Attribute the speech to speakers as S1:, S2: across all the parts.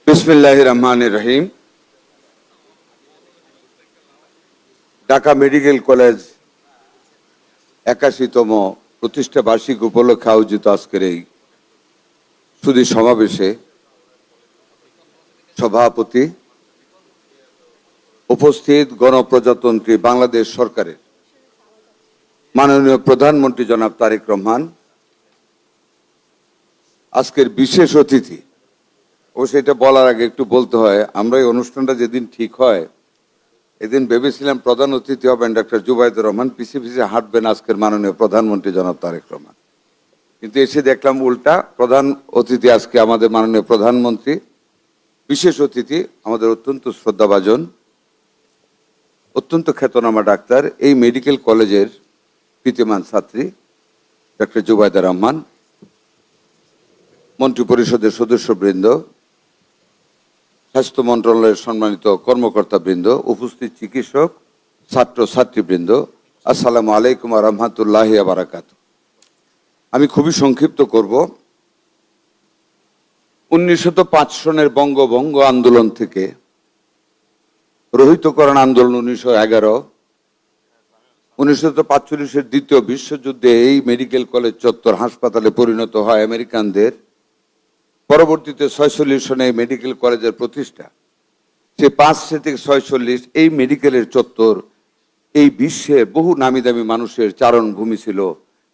S1: বিসমিল্লাহির রহমানির রহিম। Dhaka medical college 81তম প্রতিষ্ঠা বার্ষিক উপলক্ষে আয়োজিত আজকের এই সুধী সমাবেশে সভাপতি, উপস্থিত গণপ্রজাতন্ত্রী বাংলাদেশ সরকারের মাননীয় প্রধানমন্ত্রী জনাব তারেক রহমান, আজকের বিশেষ অতিথি। অবশ্যই এটা বলার আগে একটু বলতে হয়, আমরা এই অনুষ্ঠানটা যেদিন ঠিক হয় এদিন ভেবেছিলাম প্রধান অতিথি হবেন ডক্টর জুবাইদুর রহমান, পিছিয়ে পিছিয়ে হাঁটবেন আজকের মাননীয় প্রধানমন্ত্রী জনাব তারেক রহমান। কিন্তু এসে দেখলাম উল্টা, প্রধান অতিথি আজকে আমাদের মাননীয় প্রধানমন্ত্রী, বিশেষ অতিথি আমাদের অত্যন্ত শ্রদ্ধাভাজন, অত্যন্ত খ্যাতনামা ডাক্তার, এই মেডিকেল কলেজের কৃতিমান ছাত্রী ডক্টর জুবাইদা রহমান, মন্ত্রী পরিষদের সদস্যবৃন্দ, স্বাস্থ্য মন্ত্রণালয়ের সম্মানিত কর্মকর্তাবৃন্দ, উপস্থিত চিকিৎসক, ছাত্র ছাত্রীবৃন্দ, আসসালামু আলাইকুম ওয়া রাহমাতুল্লাহি ওয়া বারাকাতুহু। আমি খুবই সংক্ষিপ্ত করব। 1905 সনের বঙ্গভঙ্গ আন্দোলন থেকে রহিতকরণ আন্দোলন 1911, 1945-এর দ্বিতীয় বিশ্বযুদ্ধে এই মেডিকেল কলেজ চত্বর হাসপাতালে পরিণত হয় আমেরিকানদের, পরবর্তীতে 46 সনে এই মেডিকেল কলেজের প্রতিষ্ঠা। সে 5 থেকে 46 এই মেডিকেলের চত্বর এই বিশ্বে বহু নামি দামি মানুষের চারণভূমি ছিল,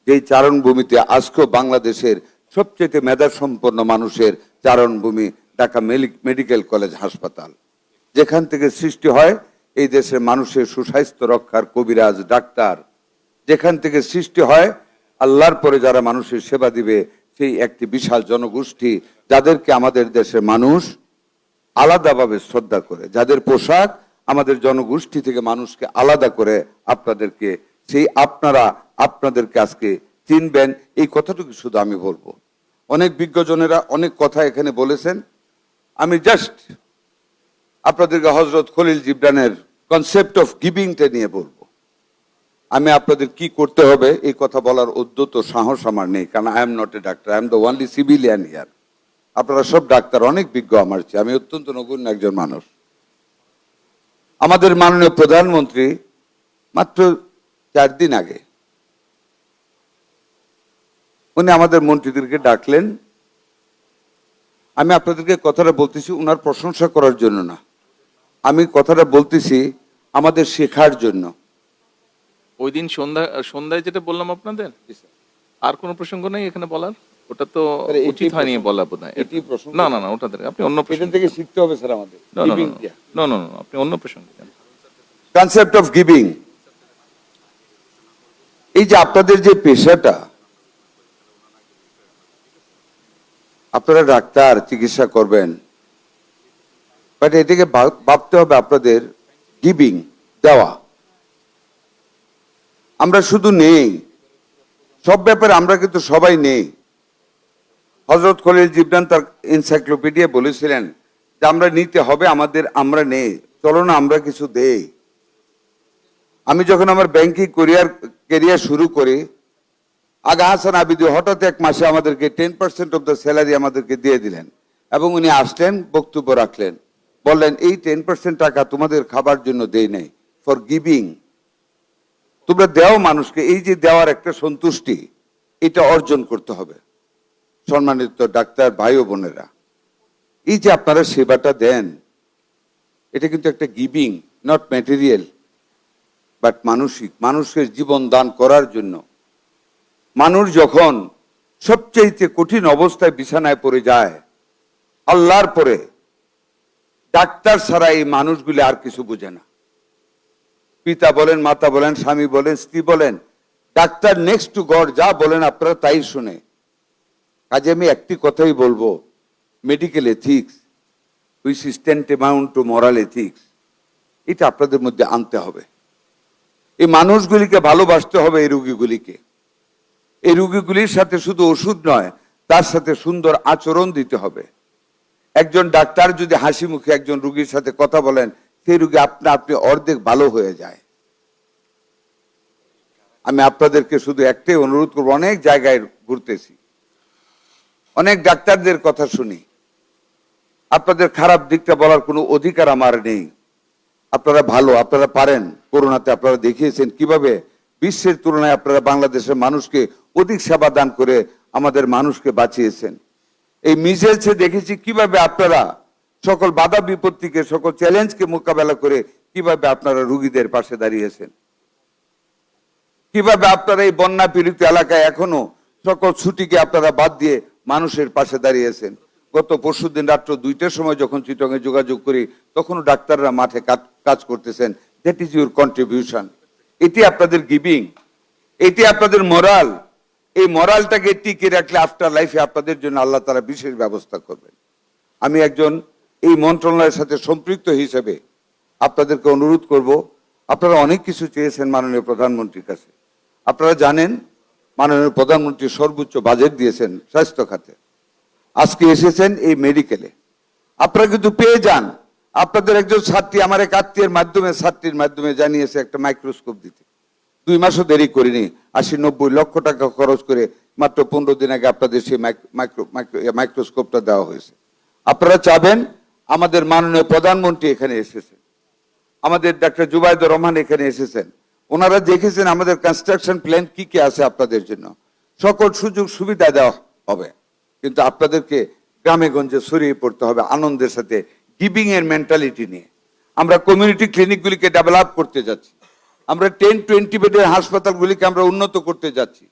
S1: যেই চারণভূমিতে আজকেও বাংলাদেশের সবচেয়ে মেধাসম্পন্ন মানুষের চারণভূমি ঢাকা মেডিকেল কলেজ হাসপাতাল, যেখান থেকে সৃষ্টি হয় এই দেশের মানুষের সুস্বাস্থ্য রক্ষার কবিরাজ ডাক্তার, যেখান থেকে সৃষ্টি হয় আল্লাহর পরে যারা মানুষের সেবা দিবে সেই একটি বিশাল জনগোষ্ঠী, যাদেরকে আমাদের দেশের মানুষ আলাদাভাবে শ্রদ্ধা করে, যাদের পোশাক আমাদের জনগোষ্ঠী থেকে মানুষকে আলাদা করে আপনাদেরকে, সেই আপনাদেরকে আজকে চিনবেন, এই কথাটুকু শুধু আমি বলবো। অনেক বিজ্ঞজনেরা অনেক কথা এখানে বলেছেন, আমি জাস্ট আপনাদেরকে হযরত খলিল জিবরানের কনসেপ্ট অফ গিভিংটা নিয়ে বলবো। আমি আপনাদের কি করতে হবে এই কথা বলার উদ্যত সাহস আমার নেই, কারণ I am not a doctor, I am the only civilian here. আপনারা সব ডাক্তার, অনেক বিজ্ঞ আমার চেয়ে, আমি অত্যন্ত নগণ্য একজন মানুষ। আমাদের মাননীয় প্রধানমন্ত্রী মাত্র 4 দিন আগে উনি আমাদের মন্ত্রীদেরকে ডাকলেন। আমি আপনাদেরকে কথাটা বলতেছি উনার প্রশংসা করার জন্য না, আমি কথাটা বলতেছি আমাদের শেখার জন্য।
S2: ওই দিন সন্ধ্যায় যেটা বললাম আপনাদের, আর কোনো প্রসঙ্গ নেই এখানে বলার? ওটা তো উচিত হয়নি বলা বোধহয়। না না না, ওটা আপনি অন্য প্রসঙ্গ থেকে শিখতে হবে স্যার আমাদের। না না না, আপনি অন্য প্রসঙ্গ।
S1: কনসেপ্ট অফ গিভিং, এই যে আপনাদের যে পেশাটা, আপনারা ডাক্তার, চিকিৎসা করবেন, বাট এটাকে ভাবতে হবে আপনাদের গিভিং, দেওয়া। আমরা শুধু নেই, সব ব্যাপারে আমরা কিন্তু সবাই নেই। হযরত খলিল জিবরান তার এনসাইক্লোপিডিয়া বলেছিলেন যে আমরা নিতে হবে আমাদের, আমরা নেই, চলো না আমরা কিছু দেই। আমি যখন আমার ব্যাংকিং ক্যারিয়ার শুরু করি, আগা হাসান আবিদি হঠাৎ এক মাসে আমাদেরকে 10% অফ দ্য স্যালারি আমাদেরকে দিয়ে দিলেন, এবং উনি আসলেন, বক্তব্য রাখলেন, বললেন এই 10% টাকা তোমাদের খাবার জন্য দেই নাই, ফর গিভিং। তোমরা দেও মানুষকে, এই যে দেওয়ার একটা সন্তুষ্টি, এটা অর্জন করতে হবে। সম্মানিত ডাক্তার ভাই ও বোনেরা, এই যে আপনারা সেবাটা দেন, এটা কিন্তু একটা গিভিং, নট ম্যাটেরিয়াল বাট মানসিক, মানুষের জীবন দান করার জন্য। মানুষ যখন সবচেয়ে কঠিন অবস্থায় বিছানায় পড়ে যায়, আল্লাহর পরে ডাক্তার ছাড়া এই মানুষগুলি আর কিছু বোঝে না। পিতা বলেন, মাতা বলেন, স্বামী বলেন, স্ত্রী বলেন, ডাক্তার নেক্সট টু গড, যা বলেন আপনারা তাই শুনে। কাজে আমি একটি কথাই বলবো, medical ethics which is tantamount to moral ethics, এটা আপনাদের মধ্যে আনতে হবে। এই মানুষগুলিকে ভালোবাসতে হবে, এই রোগীগুলিকে। এই রোগীগুলির সাথে শুধু ওষুধ নয়, তার সাথে সুন্দর আচরণ দিতে হবে। একজন ডাক্তার যদি হাসি মুখে একজন রোগীর সাথে কথা বলেন, সেই রোগী আপনি অর্ধেক ভালো হয়ে যায়। আমি আপনাদেরকে শুধু একটাই অনুরোধ করবো, অনেক জায়গায় ঘুরতেছি, অনেক ডাক্তারদের কথা শুনি, আপনাদের খারাপ দিকটা বলার কোনো অধিকার আমার নেই। আপনারা ভালো, আপনারা পারেন। করোনাতে আপনারা দেখিয়েছেন কিভাবে বিশ্বের তুলনায় আপনারা বাংলাদেশের মানুষকে অধিক সেবা দান করে আমাদের মানুষকে বাঁচিয়েছেন। এই মিজেলসে দেখেছি কিভাবে আপনারা সকল বাধা বিপত্তিকে, সকল চ্যালেঞ্জকে মোকাবেলা করে কিভাবে আপনারা রুগীদের পাশে দাঁড়িয়েছেন, কিভাবে আপনারা এই বন্যা পীড়িত এলাকায় এখনো সকল ছুটিকে আপনারা বাদ দিয়ে মানুষের পাশে দাঁড়িয়েছেন। গত পরশুদিন রাত্র 2টার সময় যখন চিটংয়ে যোগাযোগ করি, তখনও ডাক্তাররা মাঠে কাজ করতেছেন। That is your contribution. এটি আপনাদের গিভিং, এটি আপনাদের মোরাল। এই মোরালটাকে টিকে রাখলে আফটার লাইফে আপনাদের জন্য আল্লাহ তাআলা বিশেষ ব্যবস্থা করবেন। আমি একজন এই মন্ত্রণালয়ের সাথে সম্পৃক্ত হিসেবে আপনাদেরকে অনুরোধ করব, আপনারা অনেক কিছু চেয়েছেন মাননীয় প্রধানমন্ত্রীর কাছে। আপনারা জানেন মাননীয় প্রধানমন্ত্রী সর্বোচ্চ বাজেট দিয়েছেন স্বাস্থ্য খাতে। আজকে এসেছেন এই মেডিকেলে, আপনারা কিন্তু পেয়ে যান। আপনাদের একজন ছাত্রী আমার এক আত্মীয়ের মাধ্যমে, ছাত্রীর মাধ্যমে জানিয়েছে একটা মাইক্রোস্কোপ দিতে। 2 মাসও দেরি করিনি, 80-90 লক্ষ টাকা খরচ করে মাত্র 15 দিন আগে আপনাদের সেই মাইক্রোস্কোপটা দেওয়া হয়েছে। আপনারা চাবেন, আমাদের মাননীয় প্রধানমন্ত্রী এখানে এসেছেন, আমাদের ডাক্তার জুবাইদুর রহমান এখানে এসেছেন। ওনারা দেখেছেন আমাদের কনস্ট্রাকশন প্ল্যান কি কি আছে আপনাদের জন্য, সকল সুযোগ সুবিধা দেওয়া হবে। কিন্তু আপনাদেরকে গ্রামে গঞ্জে ছড়িয়ে পড়তে হবে আনন্দের সাথে, গিভিং এর মেন্টালিটি নিয়ে। আমরা কমিউনিটি ক্লিনিকগুলিকে ডেভেলপ করতে যাচ্ছি, আমরা 10-20 বেডের হাসপাতালগুলিকে আমরা উন্নত করতে যাচ্ছি,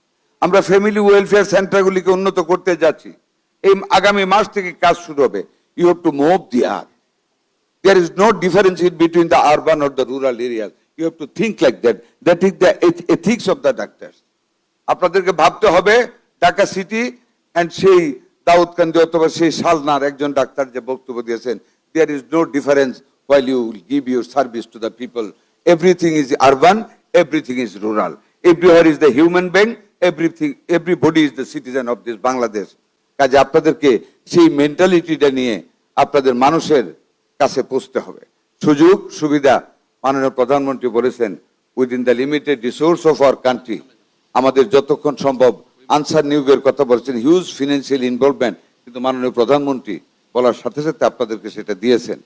S1: আমরা ফ্যামিলি ওয়েলফেয়ার সেন্টারগুলিকে উন্নত করতে যাচ্ছি। এই আগামী মাস থেকে কাজ শুরু হবে। You have to move the earth. There is no difference in between the urban or the rural areas. You have to think like that. That is the ethics of the doctors. আপনাদেরকে ভাবতে হবে Dhaka city and সেই দাউদকান্দি অথবা সেই শালনার একজন doctor যে বক্তব্য দিয়েছেন, there is no difference while you give your service to the people. Everything is urban, everything is rural. Everywhere is the human being, everybody is the citizen of this Bangladesh. কাজে আপনাদেরকে সেই মেন্টালিটিটা নিয়ে আপনাদের মানুষের কাছে পৌঁছতে হবে। সুযোগ সুবিধা মাননীয় প্রধানমন্ত্রী বলেছেন, within the limited resource of our country, আমাদের যতক্ষণ সম্ভব আনসার নিয়োগের কথা বলছেন, হিউজ ফিনান্সিয়াল ইনভলভমেন্ট, কিন্তু মাননীয় প্রধানমন্ত্রী বলার সাথে সাথে আপনাদেরকে সেটা দিয়েছেন,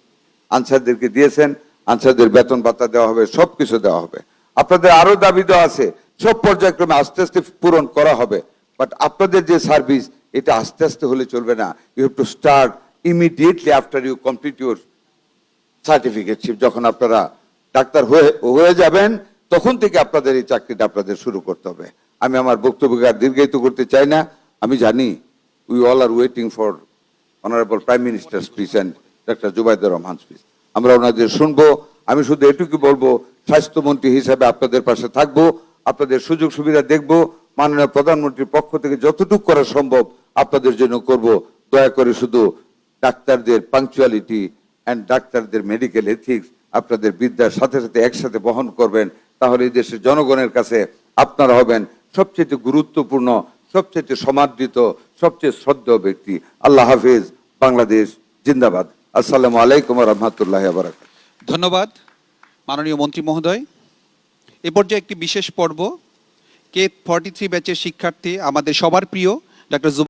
S1: আনসারদেরকে দিয়েছেন। আনসারদের বেতন ভাতা দেওয়া হবে, সবকিছু দেওয়া হবে। আপনাদের আরো দাবি দেওয়া আছে, সব পর্যায়ক্রমে আস্তে আস্তে পূরণ করা হবে। বাট আপনাদের যে সার্ভিস, এটা আস্তে আস্তে হলে চলবে না। You have to start immediately after you complete your certificateship. যখন আপনারা ডাক্তার হয়ে যাবেন, তখন থেকে আপনাদের এই চাকরিটা আপনাদের শুরু করতে হবে। আমি আমার বক্তব্যকে আর দীর্ঘায়িত করতে চাই না। আমি জানি we all R waiting for honourable prime minister speech and doctor Zubaidur Rahman speech. আমরা ওনাদের শুনবো। আমি শুধু এটুকু বলবো, স্বাস্থ্যমন্ত্রী হিসাবে আপনাদের পাশে থাকবো, আপনাদের সুযোগ সুবিধা দেখবো। মাননীয় প্রধানমন্ত্রীর পক্ষ থেকে যতটুকু করা সম্ভব আপনাদের জন্য করব। দয়া করে শুধু ডাক্তারদের পাংচুয়ালিটি অ্যান্ড ডাক্তারদের মেডিকেল এথিক্স আপনাদের বিদ্যার সাথে সাথে একসাথে বহন করবেন। তাহলে এই দেশের জনগণের কাছে আপনারা হবেন সবচেয়ে গুরুত্বপূর্ণ, সবচেয়ে সমাদৃত, সবচেয়ে শ্রদ্ধেয় ব্যক্তি। আল্লাহ হাফিজ। বাংলাদেশ জিন্দাবাদ। আসসালামু আলাইকুম ওয়া রাহমাতুল্লাহি ওয়া বারাকাতুহু।
S3: ধন্যবাদ মাননীয় মন্ত্রী মহোদয়। এ পর্যায়ে একটি বিশেষ পর্ব, K43 ব্যাচের শিক্ষার্থী, আমাদের সবার প্রিয় ডক্টর